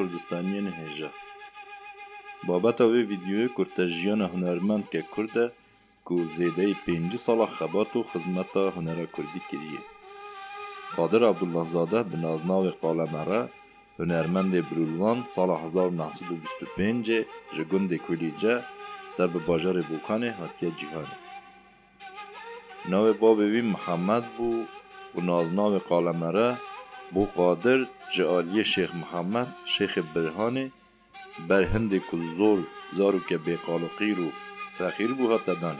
کردستانیان هجا بابتا وی ویدیوی کرتجیان هنرمند که کرده که زیده 5 سال خبات و خدمت هنر کردی کریه. قادر عبدالله زاده به نازناو قالمره هنرمند برولوان سال 1925 جگند کلیجه سر به باجار بوکانه هاتیه جیهانه. ناو بابوی محمد بو و نازناو قالمره بو قادر جعالی شیخ محمد شیخ برهانه بر هند کلزول زارو که بیقالقیر و فقیر بو هاته دانه.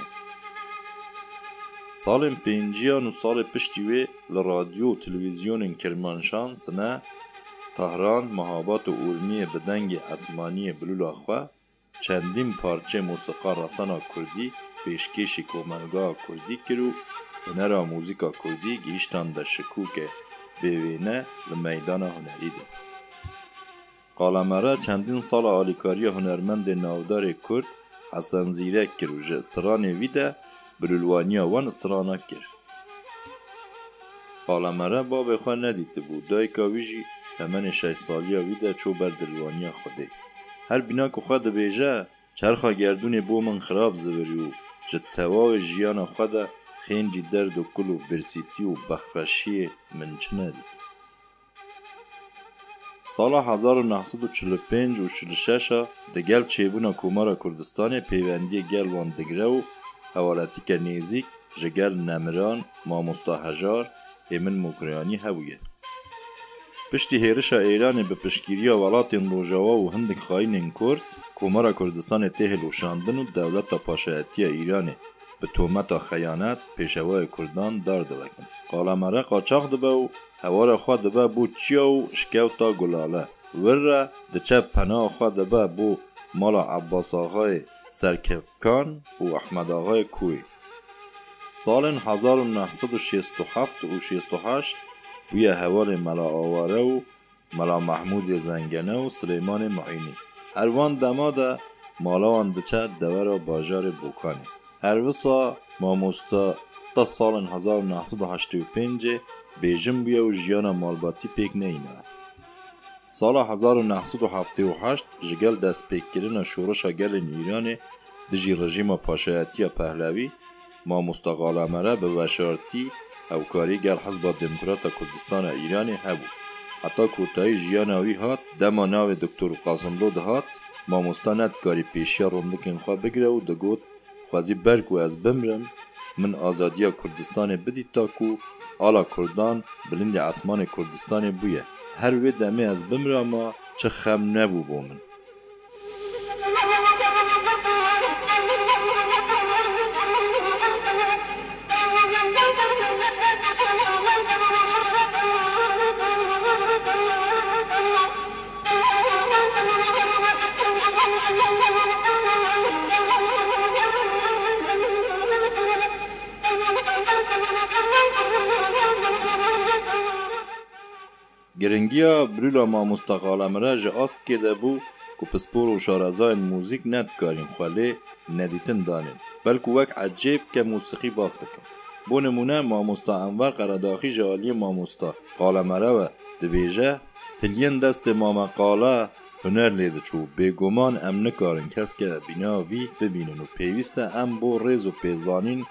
سال 50 و سال پشتیوه لرادیو و تلویزیون کرمانشان سنه تهران مهابات و اورمی بدنگ اسمانی بلولا خواه چندین پارچه موسیقا رسانا کردی پیشکشی کومنگاه کردی کرو هنر موزیکا کردی گیشتان ده شکوک بیوینه لمیدان هنری ده. قالمره چندین سال آلیکاری هنرمند ناودار کرد حسن زیرک کرو جه استران ویده بلولوانیا وان استرانا کر. قالمره باب خواه ندیده بود دایکا ویجی تمن 6 سالیا ویده چو بر دلوانیا خوده. هر بینا که خواه ده بیجه چرخا گردون بو من خراب زوریو جه تواو جیانا خواه ده خینجی درد و کل و برسیتی و بخفشی من چنه دید. سال 1945 و 46 ده گل چیبونا کومارا کردستان پیوندی گل وان دگره و حوالتی که نیزیک جگر نمران ماموستا هجار ایمن موکریانی هبویه. پشتی هیرشا ایران به پشگیریا ولاتین روژاوا و هندک خواهینین کرد کومارا کردستان تهل و شاندن و دولت پاشایتی ایران به تومت خیانت پیشوای کردان دارد وکن. قالمره قاچاق دبه و هوار خواه دبه بو چیا و شکو تا گلاله وره دچه پناه خواه دبه بو مالا عباس آقای سرکبکان و احمد آقای کوی. سال 1967 و 68 بوی هوار ملا آواره و ملا محمود زنگنه و سلیمان معینی هروان دماده مالاوان دچه دور باجار بوکانه. هروسا ماموستا تا سال 1985 بیجم بیا و جیانا مالباتی پیک نینه. سال 1978 جگل دست پیک کرن شورش گلن ایران دجی رژیم پاشایتی پهلوی ماموستا قالمره به وشارتی هوکاری گل حزب دموکرات کردستان ایران هبو. حتی کوتای جیاناوی هات دما ناو دکتر قاسملو ده هات ماموستا ندکاری پیشیا روندکن خواه بگره و دگوت خوازی برگو از بمرم من آزادیا کردستان بدی تا کو آلا کردان بلند اسمان کردستان بویه هر وی دمه از بمرم ما چه خم نبو بومن. گرنگیا برولا ماموستا قالمره جه است که ده بو که پسپور و شارزای موزیک ندکارین خواله ندیتن دانین بلکه وک عجیب که موسیقی باستکن. بو نمونه ماموستا انور قرداخی جالی ماموستا قالمره و دبیجه تلین دست ماما قاله هنر لیده چو بگمان ام نکارن کس که بیناوی ببینن و پیوسته ام بو ریز و پیزانین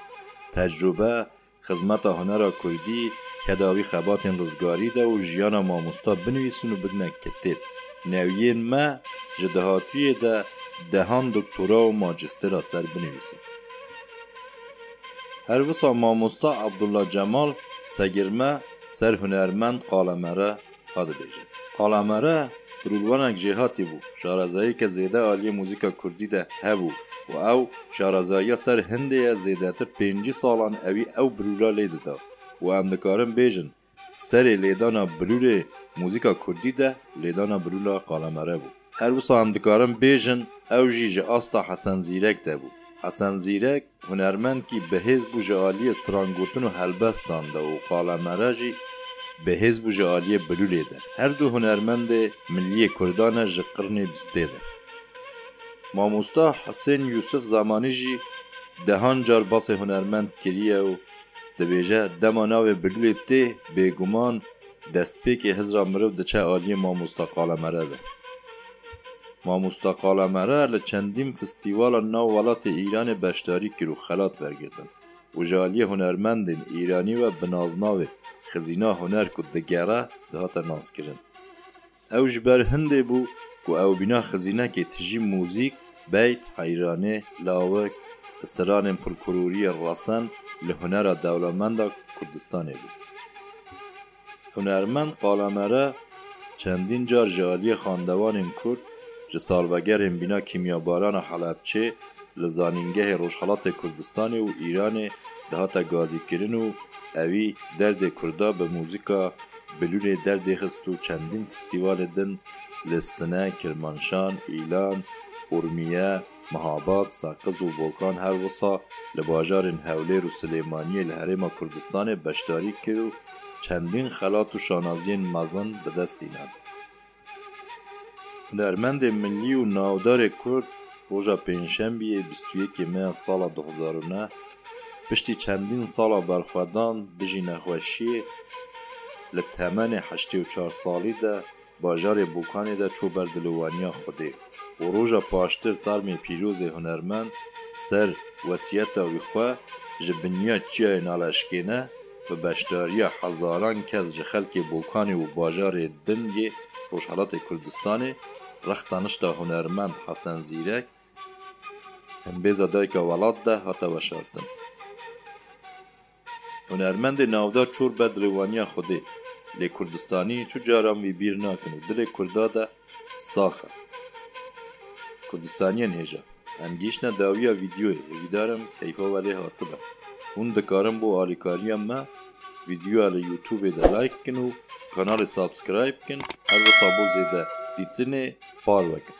تجربه خدمت هنر کردی کداوی خباتین رزگاری ده و جیانا ماموستا بنویسون و بدنه کتب نویین ما جدهاتوی ده دهان دکتورا و ماجسترا سر بنویسیم. هر وسا ماموستا عبدالله جمال سگرمه سر هنرمند قالمره هاده بیجه. قالمره برولوانک جهاتی بو شارزایی که زیده آلی موزیکا کردی ده هبو و او شارزایی سر هنده زیده تر 5 سالان اوی او برولا لیده ده و امدکارم بیجن سر لیدانا بلول موزیکا کردی ده لیدانا بلولا قالمره بو. هر وسا امدکارم بیجن او جیج آستا حسن زیرک ده بو. حسن زیرک هنرمند کی به حزب جالی استرانگوتن و هلبستان ده و قالمره جی به حزب جالی بلوله ده. هر دو هنرمند ملی کردان جقرن بسته ده. ماموستا حسین یوسف زمانی جی دهان جار باس هنرمند کریه و دبیجه دماناو بلوله ته بگمان دست پیک هزرا مرو دچه آلی ماموستا قالمره ده. مامۆستا قالەمەرە لە چەندین فستیڤاڵە ناو وڵاتê Îranê beşdarî kir û xelat wergirdin û ji aliyê hunermendên Îranî ve bi naznavê Xizîna Huner ku digere dihate naskirin. Ew ji ber hindê bû ku ew bîna xizînekê tijî mûzîk, beyt, heyranê, lawik, istiranên folklorî Resen li hunera dewlemenda Kurdistanê bû. Hunermend Qalemerê çendîn car ji aliyê xandewanên Kurd ji salvegerên bîna Kîmyabarana Helepçê li zanîngehê Rojhilatê Kurdistanê û Îranê dihate gazîkirin û evî derdê Kurda bi mûzîka bilûnê derdê xist û çendîn festîvalê din li Sine, Kirmanşan, Îlan, Urmiye, Mihabad, Saqiz û Bokan her wisa li bajarên Hewlêr û Silêmaniyê li Herêma Kurdistanê beşdarî kir û çendîn xelat û şanaziyên mezin bi dest hînin. Hunermendê millî û navdarê Kurd roja pênşembiyê 21 meya sala 2009 piştî çendîn sala berxwedan dijî nexweşiyê li temenê 84 salî de bajarê Bokanê de çû ber dilûwaniya Xwedê û roja paştir termê pîrozê hunermend ser wesiyeta wî xwe ji biniya çiyayê naleşkêne bi beşdariya hezaran kes ji xelkê Bokanê û bajarê Dingê Rojhilatê Kurdistanê rexta nişta hunermend Hesen Zîrek himbêza dayika welat de hate weşartin. Hunermendê navdar çûr ber dilêwaniya Xwedê lê Kurdistanî çû caran wî bîr nakin û dilê Kurda de sax e. Kurdistaniyên hêja em gîştine dawiya vîdyoyê hêvîdarim keyfa welê hatibe. Hûn dikarin bo alîkariya me vîdyoya li YouTubeê de like kin û kanalê subscribe kin her wisa bo zêde dîtinê par vekin.